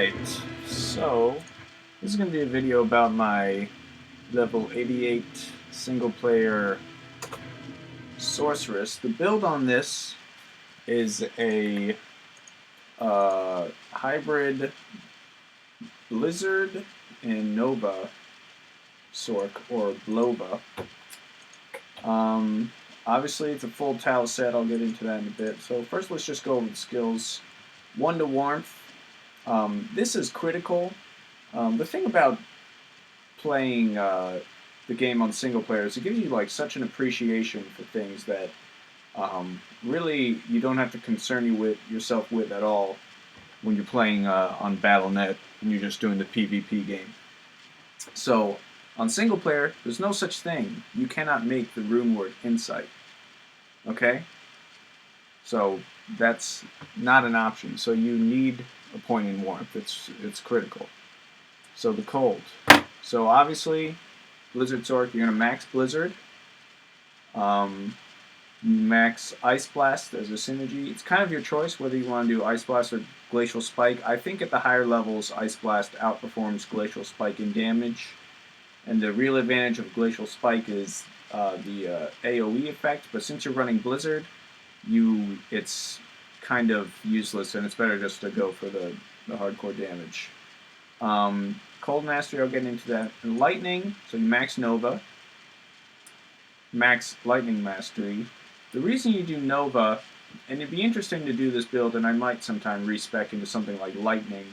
Alright, so this is going to be a video about my level 88 single player sorceress. The build on this is a hybrid Blizzard and Nova Sorc, or Blova. Obviously it's a full tile set, I'll get into that in a bit. So first let's just go over the skills. 1 to Warmth. This is critical. The thing about playing the game on single player is it gives you like such an appreciation for things that really you don't have to concern yourself with at all when you're playing on Battle.net and you're just doing the PvP game. So on single player, there's no such thing. You cannot make the rune word Insight. Okay? So that's not an option. So you need a point in Warmth. It's critical. So the Cold. So obviously, Blizzard Sorc, you're going to max Blizzard. Max Ice Blast as a synergy. It's kind of your choice whether you want to do Ice Blast or Glacial Spike. I think at the higher levels, Ice Blast outperforms Glacial Spike in damage. And the real advantage of Glacial Spike is the AoE effect. But since you're running Blizzard, it's kind of useless, and it's better just to go for the hardcore damage. Cold Mastery, I'll get into that. And Lightning, so you max Nova. Max Lightning Mastery. The reason you do Nova, and it'd be interesting to do this build, and I might sometime respec into something like Lightning,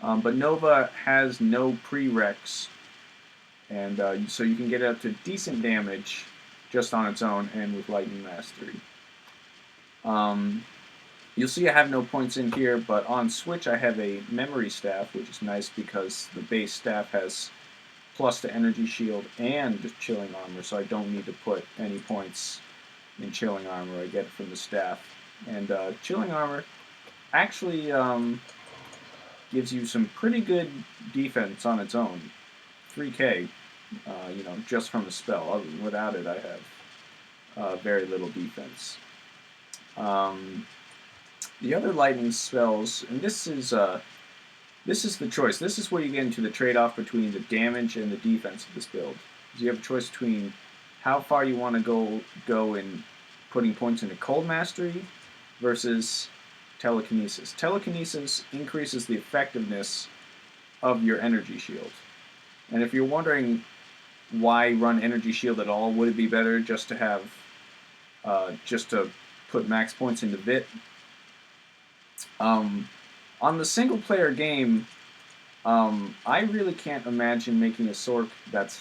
but Nova has no prereqs, and so you can get up to decent damage just on its own and with Lightning Mastery. You'll see I have no points in here, but on Switch I have a Memory Staff, which is nice because the base staff has plus to Energy Shield and Chilling Armor, so I don't need to put any points in Chilling Armor. I get it from the staff. And Chilling Armor actually gives you some pretty good defense on its own. 3k, just from the spell. Without it, I have very little defense. The other lightning spells, and this is the choice. This is where you get into the trade-off between the damage and the defense of this build. So you have a choice between how far you want to go in putting points into Cold Mastery versus Telekinesis. Telekinesis increases the effectiveness of your Energy Shield. And if you're wondering why run Energy Shield at all, would it be better just to have just to put max points into Vit? On the single player game, I really can't imagine making a Sorc that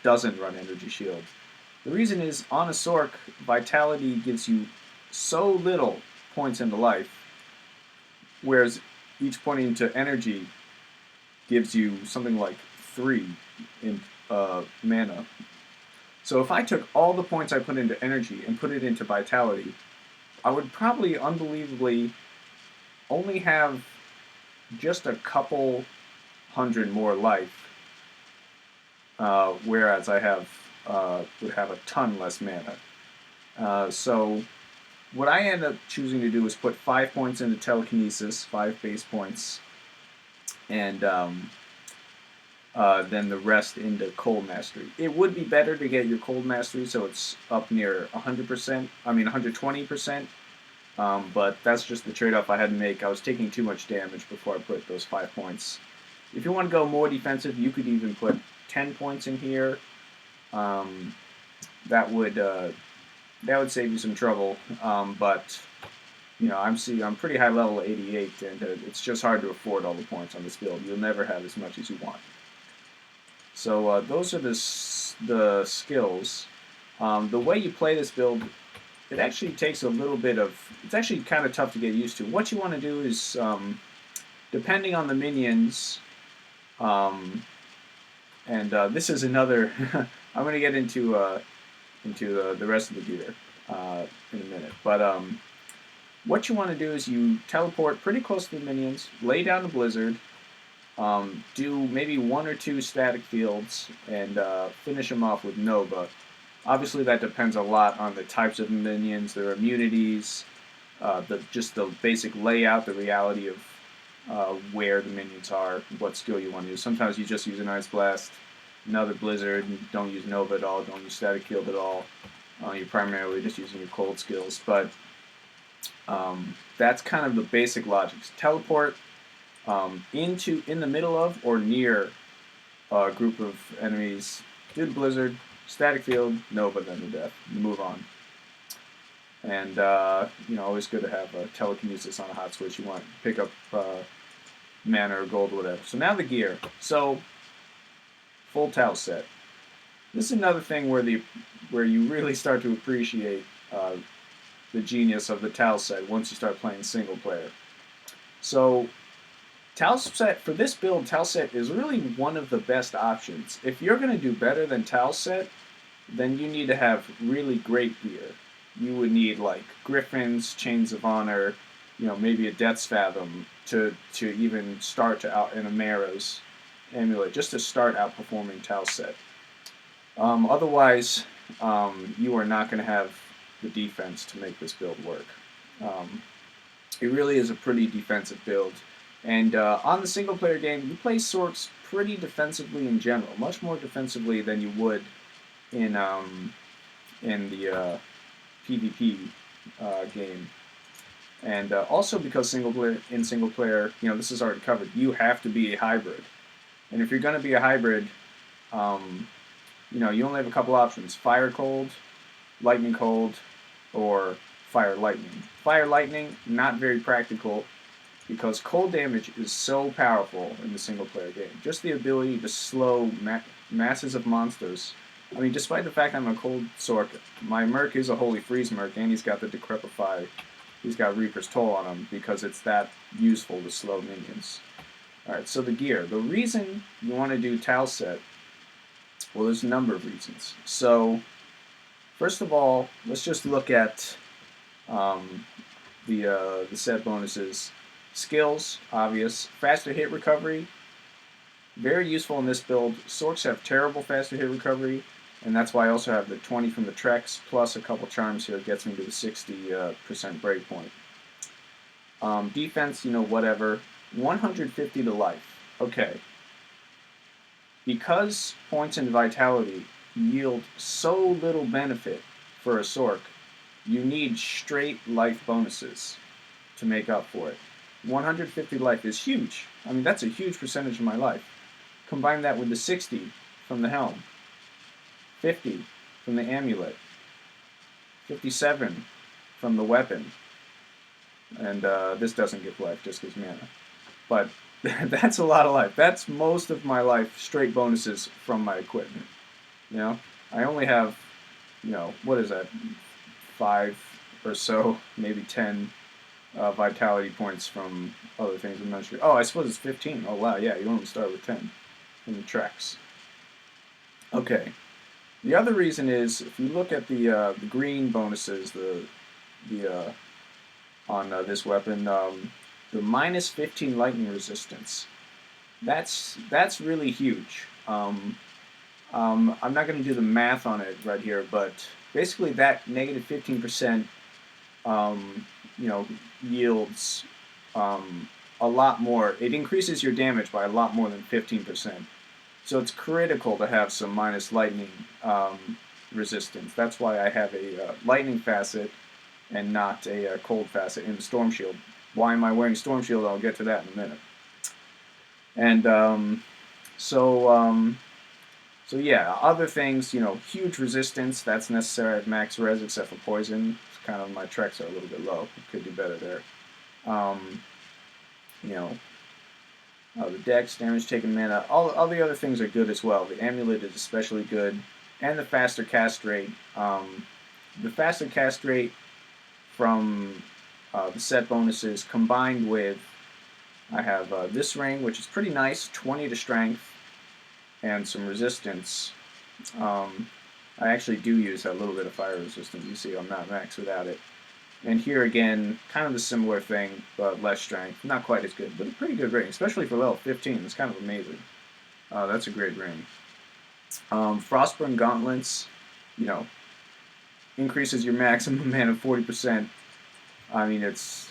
doesn't run Energy Shield. The reason is, on a Sorc, Vitality gives you so little points into life, whereas each point into Energy gives you something like 3 in mana. So if I took all the points I put into Energy and put it into Vitality, I would probably unbelievably only have just a couple hundred more life, whereas I would have a ton less mana. So what I end up choosing to do is put 5 points into Telekinesis, 5 base points, and then the rest into Cold Mastery. It would be better to get your Cold Mastery so it's up near 100%, 120%, but that's just the trade-off I had to make. I was taking too much damage before I put those 5 points. If you want to go more defensive, you could even put 10 points in here. That would save you some trouble, but I'm pretty high level 88, and it's just hard to afford all the points on this build. You'll never have as much as you want. So those are the skills. The way you play this build, it actually takes a little bit of... It's actually kind of tough to get used to. What you want to do is, depending on the minions, this is another... I'm going to get into the rest of the gear in a minute. But what you want to do is you teleport pretty close to the minions, lay down a Blizzard, do maybe 1 or 2 static fields, and finish them off with Nova. Obviously that depends a lot on the types of minions, their immunities, just the basic layout, the reality of where the minions are, what skill you want to use. Sometimes you just use an Ice Blast, another Blizzard, and don't use Nova at all, don't use Static Field at all. You're primarily just using your cold skills, but that's kind of the basic logic. Teleport in the middle of or near a group of enemies, do the Blizzard, Static Field, Nova, then the death, move on. And always good to have telekinesis on a hot switch. You want to pick up mana or gold or whatever. So now the gear. So full Tau set. This is another thing where you really start to appreciate the genius of the Tau set once you start playing single player. So Tau set, for this build, Tau set is really one of the best options. If you're going to do better than Tau set, then you need to have really great gear. You would need like Griffins, Chains of Honor, maybe a Death's Fathom to even start to out in a Marrow's amulet, just to start outperforming Tau set. Otherwise, you are not going to have the defense to make this build work. It really is a pretty defensive build. And on the single-player game, you play Sorcs pretty defensively in general, much more defensively than you would in the PvP game. And also because single player, this is already covered, you have to be a hybrid. And if you're going to be a hybrid, you only have a couple options: Fire Cold, Lightning Cold, or Fire Lightning. Fire Lightning, not very practical, because cold damage is so powerful in the single-player game. Just the ability to slow masses of monsters. I mean, despite the fact I'm a cold Sorc, my Merc is a Holy Freeze Merc, and he's got the Decrepify. He's got Reaper's Toll on him, because it's that useful to slow minions. Alright, so the gear. The reason you want to do Tau set, well, there's a number of reasons. So, first of all, let's just look at the set bonuses. Skills, obvious. Faster hit recovery, very useful in this build. Sorcs have terrible faster hit recovery, and that's why I also have the 20 from the Trex, plus a couple charms here, gets me to the 60% breakpoint. Defense, whatever. 150 to life. Okay. Because points and vitality yield so little benefit for a Sorc, you need straight life bonuses to make up for it. 150 life is huge. I mean, that's a huge percentage of my life. Combine that with the 60 from the helm, 50 from the amulet, 57 from the weapon, and this doesn't give life, just gives mana. But that's a lot of life. That's most of my life straight bonuses from my equipment. I only have, what is that, 5 or so, maybe 10 vitality points from other things I'm not sure. Oh, I suppose it's 15. Oh wow, yeah, you only start with 10 from the Trex. Okay. The other reason is, if you look at the green bonuses, on this weapon, the minus 15 lightning resistance. That's really huge. I'm not going to do the math on it right here, but basically that negative 15%, yields a lot more. It increases your damage by a lot more than 15%. So it's critical to have some minus lightning resistance. That's why I have a lightning facet and not a cold facet in the Storm Shield. Why am I wearing Storm Shield? I'll get to that in a minute. And so yeah, other things, huge resistance, that's necessary at max res except for poison. It's kind of, my Trex are a little bit low. Could do better there. The dex, damage taken mana, all the other things are good as well. The amulet is especially good, and the faster cast rate. The faster cast rate from the set bonuses combined with, I have this ring, which is pretty nice, 20 to strength, and some resistance. I actually do use a little bit of fire resistance. You see I'm not max without it. And here again, kind of the similar thing, but less strength. Not quite as good, but a pretty good ring, especially for level 15. It's kind of amazing. That's a great ring. Frostburn Gauntlets, increases your maximum mana 40%. I mean, it's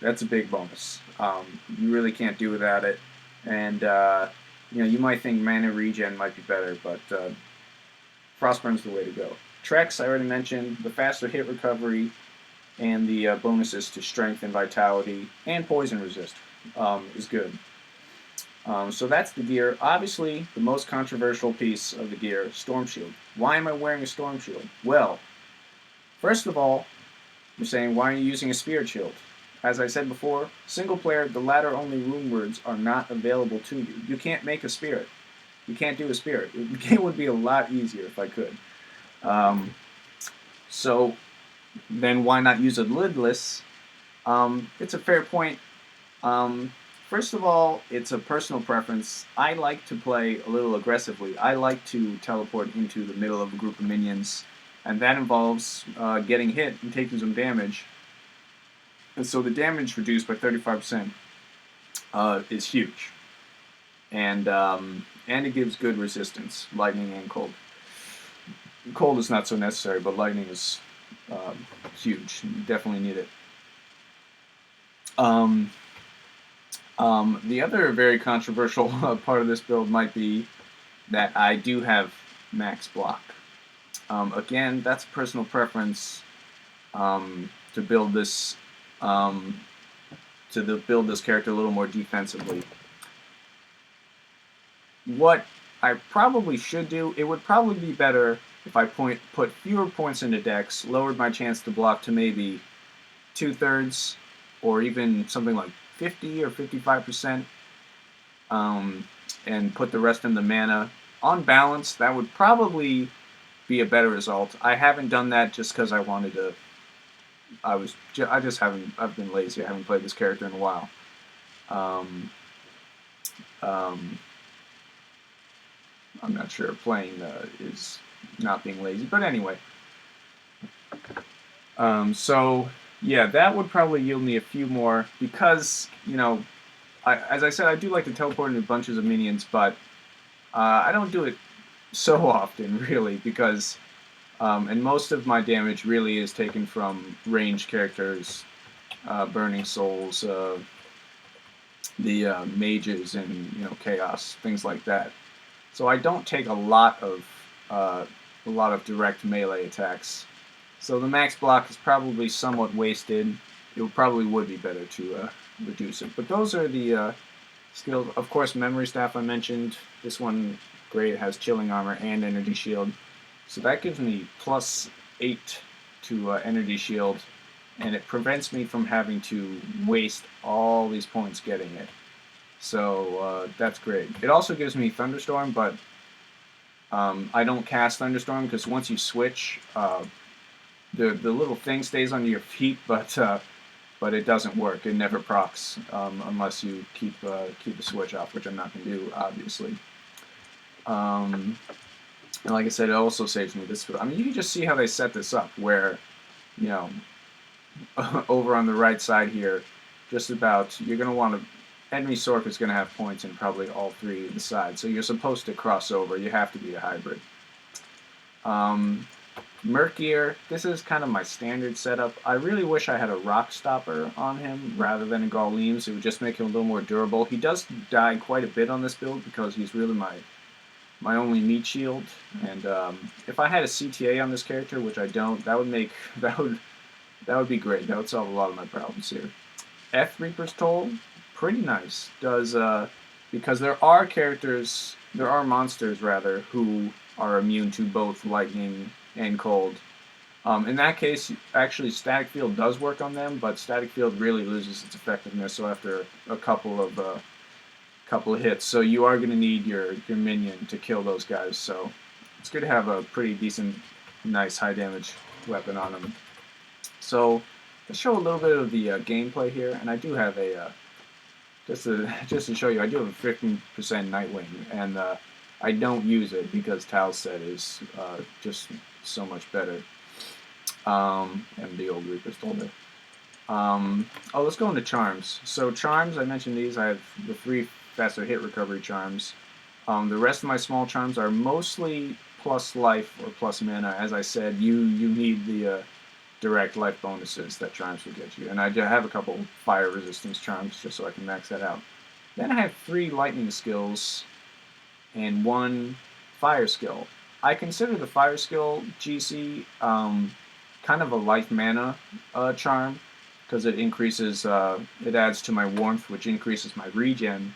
That's a big bonus. You really can't do without it. And, you might think mana regen might be better, but Frostburn's the way to go. Trex, I already mentioned, the faster hit recovery and the bonuses to strength and vitality and poison resist is good. So that's the gear. Obviously, the most controversial piece of the gear, Storm Shield. Why am I wearing a Storm Shield? Well, first of all, you're saying, why are you using a Spirit Shield? As I said before, single player, the ladder only rune words are not available to you. You can't make a Spirit. You can't do a Spirit. The game would be a lot easier if I could. So then why not use a lidless? It's a fair point. First of all, it's a personal preference. I like to play a little aggressively. I like to teleport into the middle of a group of minions, and that involves getting hit and taking some damage. And so the damage reduced by 35% is huge. And it gives good resistance, lightning and cold. Cold is not so necessary, but lightning is huge. You definitely need it. The other very controversial part of this build might be that I do have max block. Again, that's personal preference to build this build this character a little more defensively. What I probably should do, it would probably be better if I put fewer points into Dex, lowered my chance to block to maybe 2/3, or even something like 50 or 55%, and put the rest in the mana. On balance, that would probably be a better result. I haven't done that just because I wanted to. I've been lazy. I haven't played this character in a while. I'm not sure playing is not being lazy, but anyway. So yeah, that would probably yield me a few more because, as I said, I do like to teleport into bunches of minions, but I don't do it so often, really, because and most of my damage really is taken from ranged characters, Burning Souls, the mages, and chaos, things like that. So I don't take a lot of direct melee attacks. So the max block is probably somewhat wasted. It probably would be better to reduce it. But those are the skills. Of course, Memory Staff I mentioned. This one, great, it has Chilling Armor and Energy Shield. So that gives me +8 to Energy Shield, and it prevents me from having to waste all these points getting it. So that's great. It also gives me Thunderstorm, but I don't cast Thunderstorm because once you switch, the little thing stays under your feet, but it doesn't work. It never procs unless you keep the switch off, which I'm not going to do, obviously. And like I said, it also saves me this. I mean, you can just see how they set this up, where, over on the right side here, just about, you're going to want to, enemy Sorc is going to have points in probably all three of the sides, so you're supposed to cross over. You have to be a hybrid. Merkier, this is kind of my standard setup. I really wish I had a Rock Stopper on him rather than a Gauleem's. It would just make him a little more durable. He does die quite a bit on this build because he's really my only meat shield. And if I had a CTA on this character, which I don't, that would be great. That would solve a lot of my problems here. F Reaper's Toll, pretty nice. Does because there are monsters rather who are immune to both lightning and cold. In that case, actually, Static Field does work on them, but Static Field really loses its effectiveness. So after a couple of hits, so you are going to need your minion to kill those guys. So it's good to have a pretty decent, nice high damage weapon on them. So to show a little bit of the gameplay here, and I do have a just to show you, I do have a 15% Nightwing, and I don't use it because Tal's set is just so much better. And the old Reaper's told it. Let's go into Charms. So Charms, I mentioned these. I have the 3 faster hit recovery charms. The rest of my small charms are mostly plus life or plus mana. As I said, you need the direct life bonuses that charms will get you. And I have a couple fire resistance charms just so I can max that out. Then I have 3 lightning skills and 1 fire skill. I consider the fire skill GC kind of a life mana charm because it increases, it adds to my warmth, which increases my regen.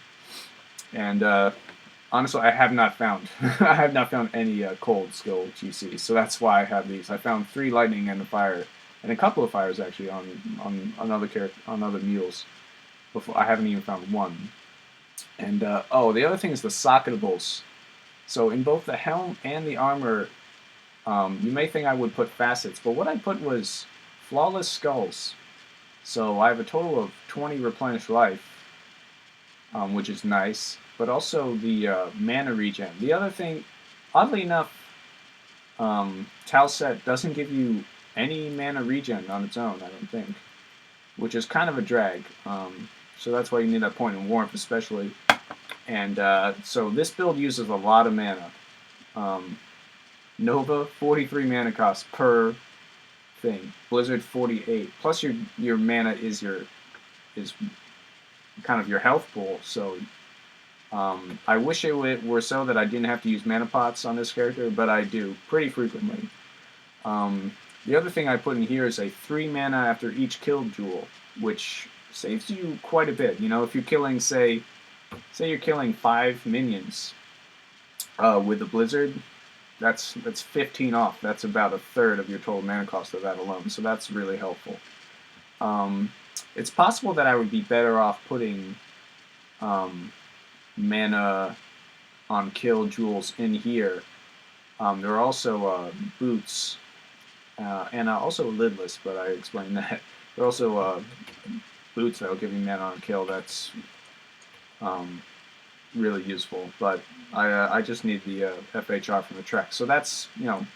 And honestly, I have not found I have not found any cold skill GCs, so that's why I have these. I found 3 lightning and a fire, and a couple of fires actually on another character on other mules. Before I haven't even found 1. And oh, the other thing is the socketables. So in both the helm and the armor, you may think I would put facets, but what I put was flawless skulls. So I have a total of 20 replenished life, which is nice, but also the mana regen. The other thing, oddly enough, Talset doesn't give you any mana regen on its own, I don't think, which is kind of a drag. So that's why you need that point in warmth, especially. And so this build uses a lot of mana. Nova, 43 mana cost per thing. Blizzard, 48. Plus your mana is kind of your health pool. So I wish it were so that I didn't have to use mana pots on this character, but I do pretty frequently. The other thing I put in here is a 3 mana after each killed jewel, which saves you quite a bit. You know, if you're killing, say you're killing 5 minions with the Blizzard, that's 15 off. That's about a third of your total mana cost of that alone, so that's really helpful. It's possible that I would be better off putting mana on kill jewels in here. There are also boots, and also lidless, but I explained that. There are also boots that will give you mana on kill. That's really useful, but I just need the FHR from the Trek. So that's, you know,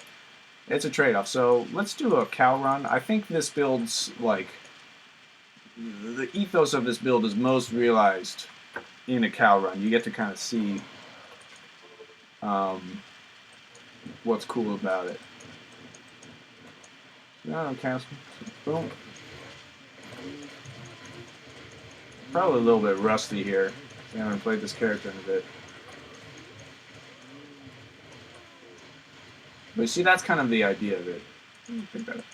it's a trade-off. So let's do a cow run. I think this build's, like, the ethos of this build is most realized in a cow run. You get to kind of see what's cool about it. No, castle. Boom. Probably a little bit rusty here. I haven't played this character in a bit. But you see, that's kind of the idea of it. Pick that up.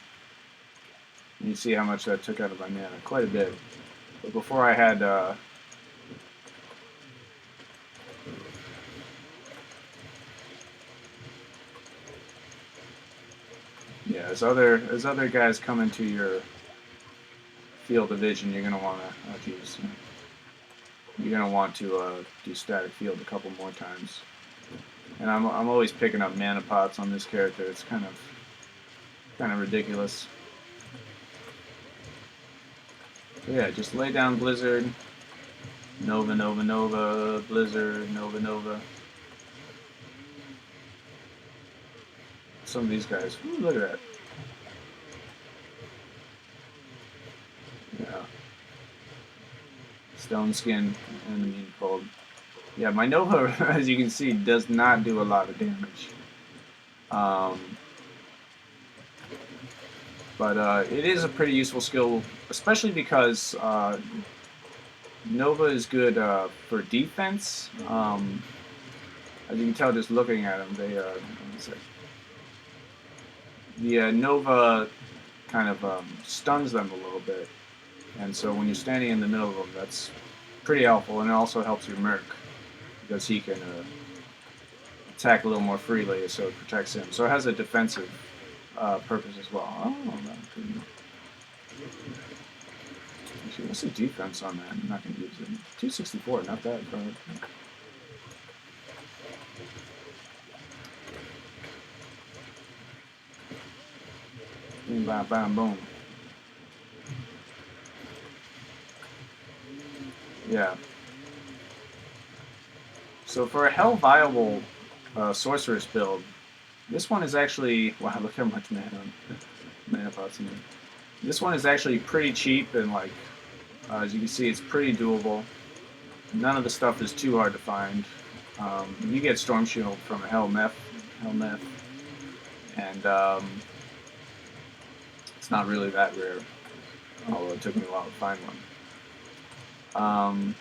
And you see how much that took out of my mana. Quite a bit. But before I had... yeah, as other guys come into your field of vision, you're going to want to... oh, geez. You're going to want to do static field a couple more times. And I'm always picking up mana pots on this character. It's kind of ridiculous. So yeah, just lay down Blizzard. Nova, Nova, Nova. Blizzard, Nova, Nova. Some of these guys. Ooh, look at that. Yeah. Stone Skin, enemy cold. Yeah, my Nova, as you can see, does not do a lot of damage. But it is a pretty useful skill, especially because Nova is good for defense. As you can tell just looking at them, they the Nova kind of stuns them a little bit. And so when you're standing in the middle of them, that's pretty helpful, and it also helps your Merc, because he can attack a little more freely, so it protects him. So it has a defensive purpose as well. Oh, that could be... actually, what's the defense on that? I'm not going to use it. 264, not bad. Boom, bam, bam, boom. Yeah. So for a hell viable sorceress build, this one is actually, wow, look how much mana pots in there. This one is actually pretty cheap, and like as you can see, it's pretty doable. None of the stuff is too hard to find. You get Storm Shield from a Hell Meth, and It's not really that rare, although it took me a while to find one.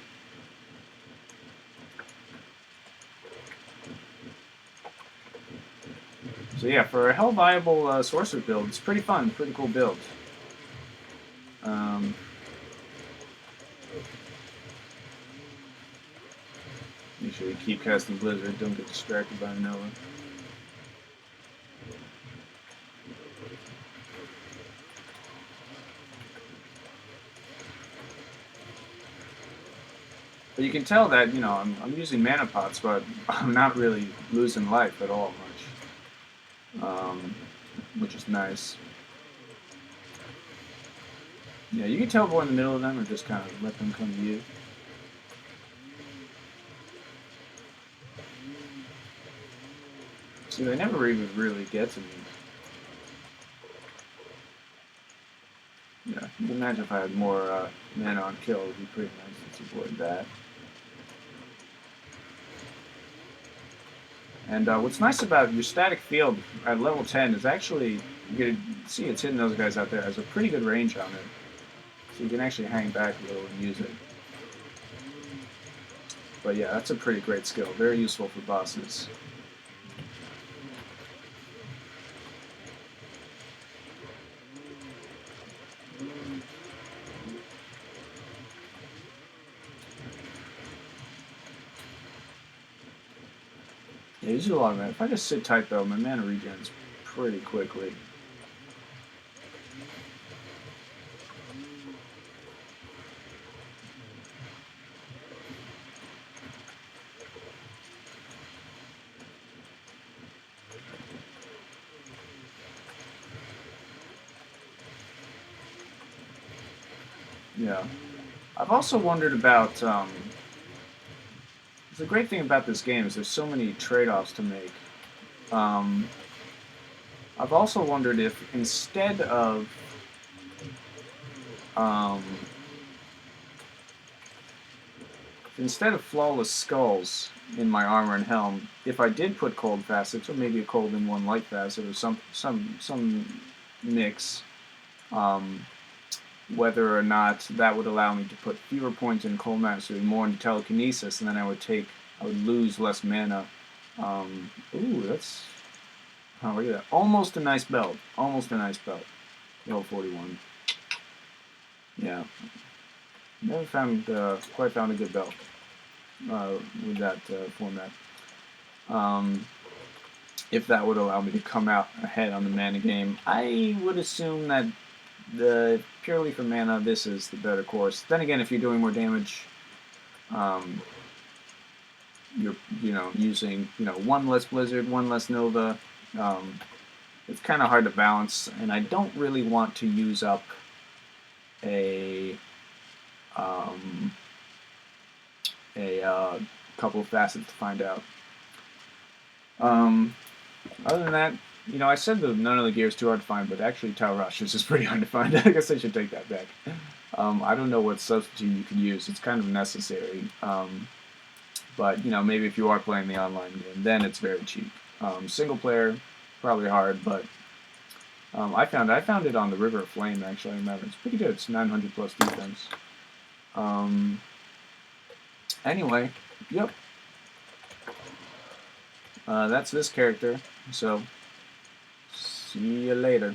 So yeah, for a hell viable sorcerer build, it's pretty fun, pretty cool build. Make sure you keep casting Blizzard, don't get distracted by Nova. But you can tell that, you know, I'm using mana pots, but I'm not really losing life at all much. Which is nice. Yeah, you can teleport in the middle of them or just kind of let them come to you. See, they never even really get to me. Yeah, you can imagine if I had more mana on kill, it would be pretty nice to avoid that. And what's nice about your static field at level 10 is actually, you can see it's hitting those guys out there, has a pretty good range on it. So you can actually hang back a little and use it. But yeah, that's a pretty great skill. Very useful for bosses. Yeah, uses a lot of mana. If I just sit tight though, my mana regens pretty quickly. Yeah. I've also wondered about, the great thing about this game is there's so many trade-offs to make. I've also wondered if instead of flawless skulls in my armor and helm, if I did put cold facets, or maybe a cold and one light facet, or some mix, whether or not that would allow me to put fewer points in cold mastery, more into telekinesis, and then I would lose less mana. Ooh, that's, oh, look at that. Almost a nice belt. Almost a nice belt. Level 41. Yeah. Never quite found a good belt with that format. If that would allow me to come out ahead on the mana game, I would assume that purely for mana, this is the better course. Then again, if you're doing more damage, you're using one less Blizzard, one less Nova. It's kind of hard to balance, and I don't really want to use up a couple of facets to find out. Other than that, I said that none of the gear is too hard to find, but actually Tau Rasha's is pretty hard to find. I guess I should take that back. I don't know what substitute you can use. It's kind of necessary. But, maybe if you are playing the online game, then it's very cheap. Single player, probably hard, but I found it on the River of Flame, actually. I remember. It's pretty good. It's 900 plus defense. Anyway, yep. That's this character, so see you later.